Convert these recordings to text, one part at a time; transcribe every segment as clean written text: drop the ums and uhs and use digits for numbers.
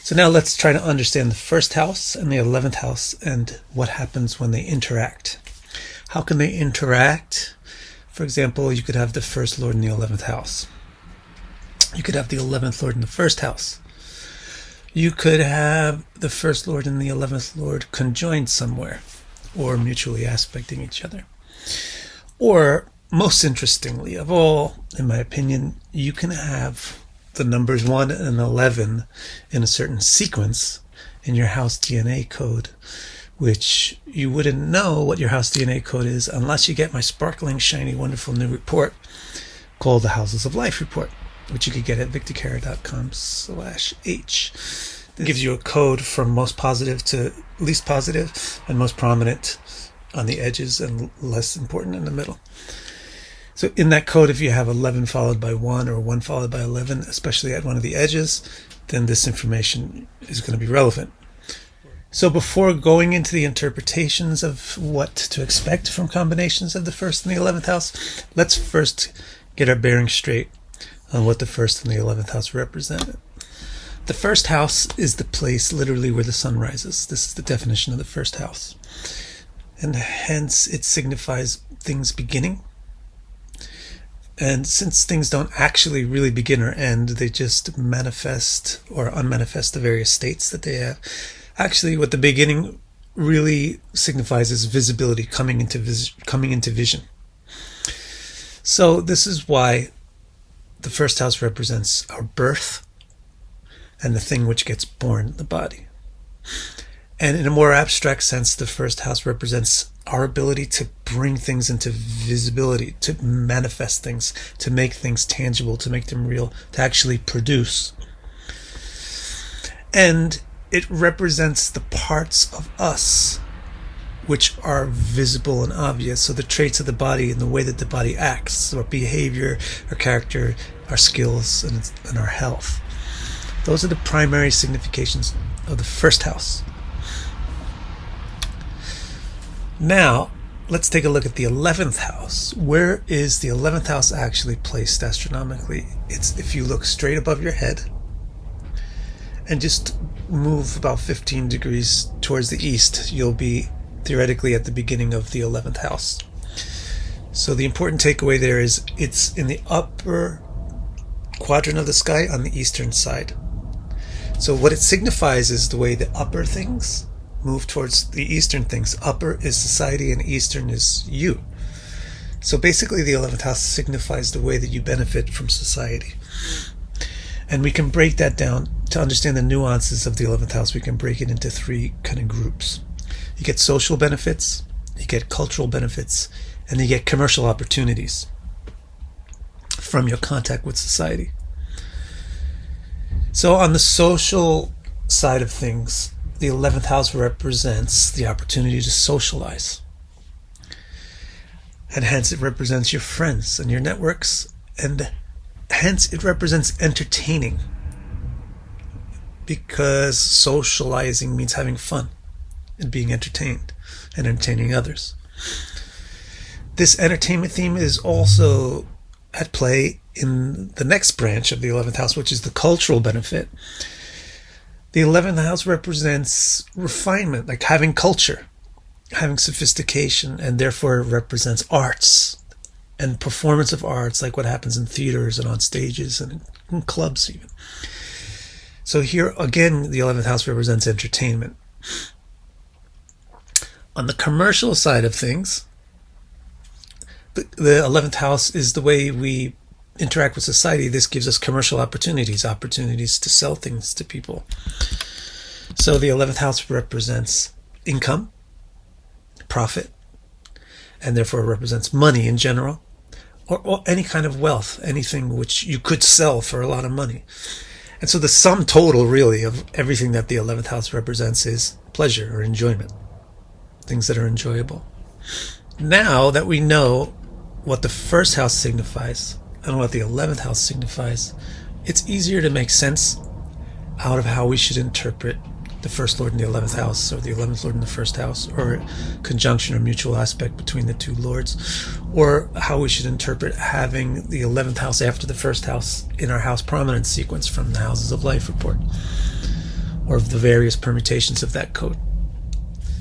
So now let's try to understand the first house and the 11th house and what happens when they interact. How can they interact? For example, you could have the first lord in the 11th house. You could have the 11th lord in the first house. You could have the first lord and the 11th lord conjoined somewhere or mutually aspecting each other. Or, most interestingly of all, in my opinion, you can have the numbers 1 and 11 in a certain sequence in your house DNA code, which you wouldn't know what your house DNA code is unless you get my sparkling, shiny, wonderful new report called the Houses of Life Report, which you could get at victorcara.com/h. It gives you a code from most positive to least positive and most prominent on the edges and less important in the middle. So in that code, if you have 11 followed by 1 or 1 followed by 11, especially at one of the edges, then this information is going to be relevant. So before going into the interpretations of what to expect from combinations of the first and the 11th house, let's first get our bearings straight on what the first and the 11th house represent. The first house is the place literally where the sun rises. This is the definition of the first house. And hence it signifies things beginning. And since things don't actually really begin or end, they just manifest or unmanifest the various states that they have. Actually, what the beginning really signifies is visibility, coming into vision. So this is why the first house represents our birth and the thing which gets born, the body. And in a more abstract sense, the first house represents our ability to bring things into visibility, to manifest things, to make things tangible, to make them real, to actually produce. And it represents the parts of us which are visible and obvious. So the traits of the body and the way that the body acts, our behavior, our character, our skills, and our health. Those are the primary significations of the first house. Now, let's take a look at the 11th house. Where is the 11th house actually placed astronomically? It's if you look straight above your head and just move about 15 degrees towards the east, you'll be theoretically at the beginning of the 11th house. So the important takeaway there is it's in the upper quadrant of the sky on the eastern side. So what it signifies is the way the upper things move towards the eastern things. Upper is society and eastern is you. So basically the 11th house signifies the way that you benefit from society. And we can break that down to understand the nuances of the 11th house. We can break it into 3 kind of groups. You get social benefits, you get cultural benefits, and you get commercial opportunities from your contact with society. So on the social side of things, the 11th house represents the opportunity to socialize. And hence it represents your friends and your networks, and hence it represents entertaining, because socializing means having fun and being entertained and entertaining others. This entertainment theme is also at play in the next branch of the 11th house, which is the cultural benefit. The 11th house represents refinement, like having culture, having sophistication, and therefore represents arts and performance of arts, like what happens in theaters and on stages and in clubs even. So here again, the 11th house represents entertainment. On the commercial side of things, the 11th house is the way we interact with society. This gives us commercial opportunities to sell things to people. So the 11th house represents income, profit, and therefore represents money in general, or any kind of wealth, anything which you could sell for a lot of money. And so the sum total really of everything that the 11th house represents is pleasure or enjoyment, things that are enjoyable. Now that we know what the first house signifies and what the 11th house signifies, it's easier to make sense out of how we should interpret the first lord in the 11th house, or the 11th lord in the first house, or conjunction or mutual aspect between the 2 lords, or how we should interpret having the 11th house after the first house in our house prominence sequence from the Houses of Life report. or of the various permutations of that code.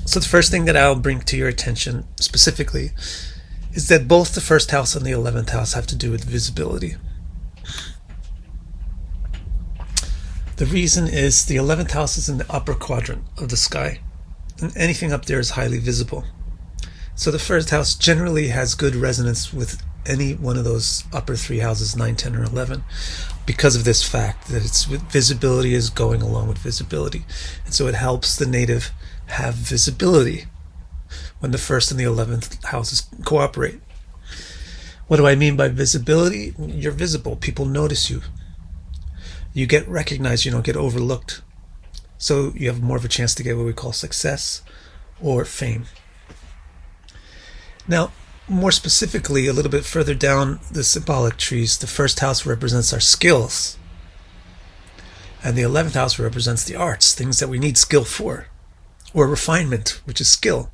So the first thing that I'll bring to your attention specifically is that both the first house and the 11th house have to do with visibility. The reason is the 11th house is in the upper quadrant of the sky, and anything up there is highly visible. So the first house generally has good resonance with any one of those upper three houses, 9, 10, or 11, because of this fact that its visibility is going along with visibility. And so it helps the native have visibility when the first and the 11th houses cooperate. What do I mean by visibility? You're visible. People notice you. You get recognized. You don't get overlooked. So you have more of a chance to get what we call success or fame. Now, more specifically, a little bit further down the symbolic trees, the first house represents our skills. And the 11th house represents the arts, things that we need skill for, or refinement, which is skill.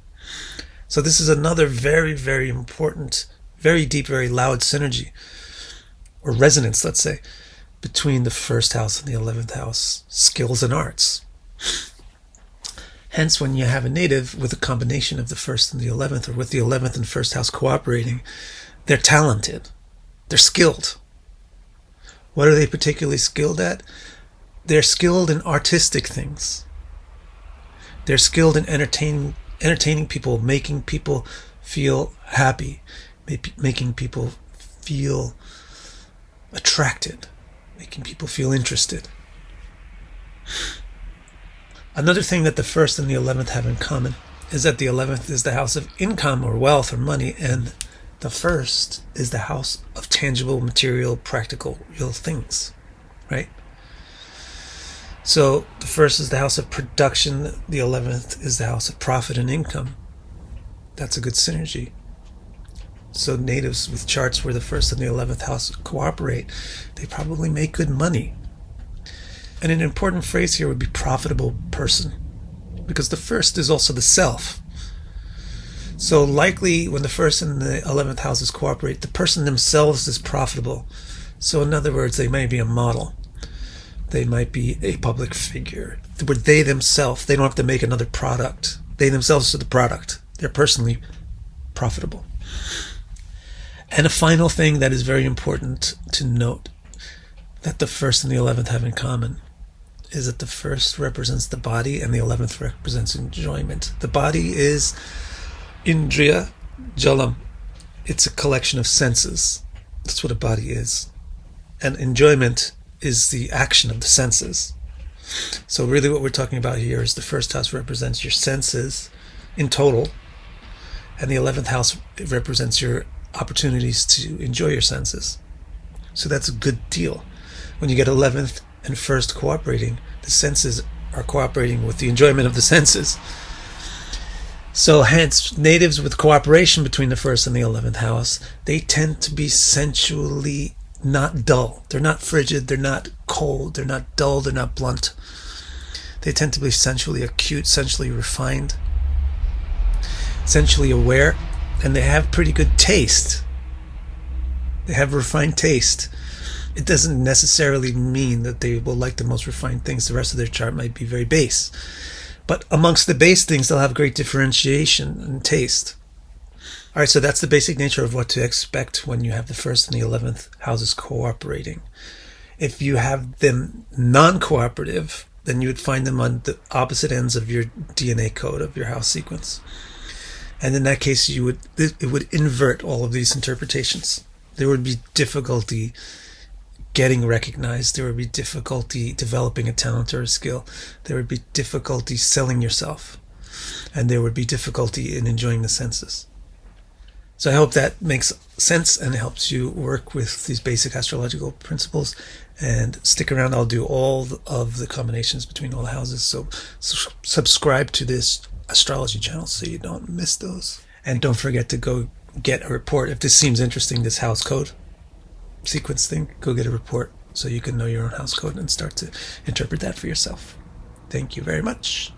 So this is another very, very important, very deep, very loud synergy, or resonance, let's say, between the first house and the 11th house, skills and arts. Hence, when you have a native with a combination of the first and the 11th, or with the 11th and first house cooperating, they're talented, they're skilled. What are they particularly skilled at? They're skilled in artistic things. They're skilled in entertaining people, making people feel happy, making people feel attracted, making people feel interested. Another thing that the first and the 11th have in common is that the 11th is the house of income or wealth or money, and the first is the house of tangible, material, practical, real things, right? So the first is the house of production, the 11th is the house of profit and income. That's a good synergy. So natives with charts where the first and the 11th house cooperate, they probably make good money. And an important phrase here would be profitable person, because the first is also the self. So likely when the first and the 11th houses cooperate, the person themselves is profitable. So in other words, they may be a model. They might be a public figure. Where they themselves, they don't have to make another product. They themselves are the product. They're personally profitable. And a final thing that is very important to note that the first and the 11th have in common is that the first represents the body and the 11th represents enjoyment. The body is Indriya Jalam. It's a collection of senses. That's what a body is. And enjoyment is the action of the senses. So really what we're talking about here is the first house represents your senses in total, and the 11th house represents your opportunities to enjoy your senses. So that's a good deal. When you get 11th and first cooperating, the senses are cooperating with the enjoyment of the senses. So hence, natives with cooperation between the first and the 11th house, they tend to be sensually not dull. They're not frigid, they're not cold, they're not dull, they're not blunt. They tend to be sensually acute, sensually refined, sensually aware, and they have pretty good taste. They have refined taste. It doesn't necessarily mean that they will like the most refined things. The rest of their chart might be very base. But amongst the base things, they'll have great differentiation and taste. All right, so that's the basic nature of what to expect when you have the first and the 11th houses cooperating. If you have them non-cooperative, then you would find them on the opposite ends of your DNA code of your house sequence. And in that case, it would invert all of these interpretations. There would be difficulty getting recognized. There would be difficulty developing a talent or a skill. There would be difficulty selling yourself. And there would be difficulty in enjoying the senses. So I hope that makes sense and helps you work with these basic astrological principles. And stick around. I'll do all of the combinations between all the houses. So subscribe to this astrology channel so you don't miss those. And don't forget to go get a report. If this seems interesting, this house code sequence thing, go get a report so you can know your own house code and start to interpret that for yourself. Thank you very much.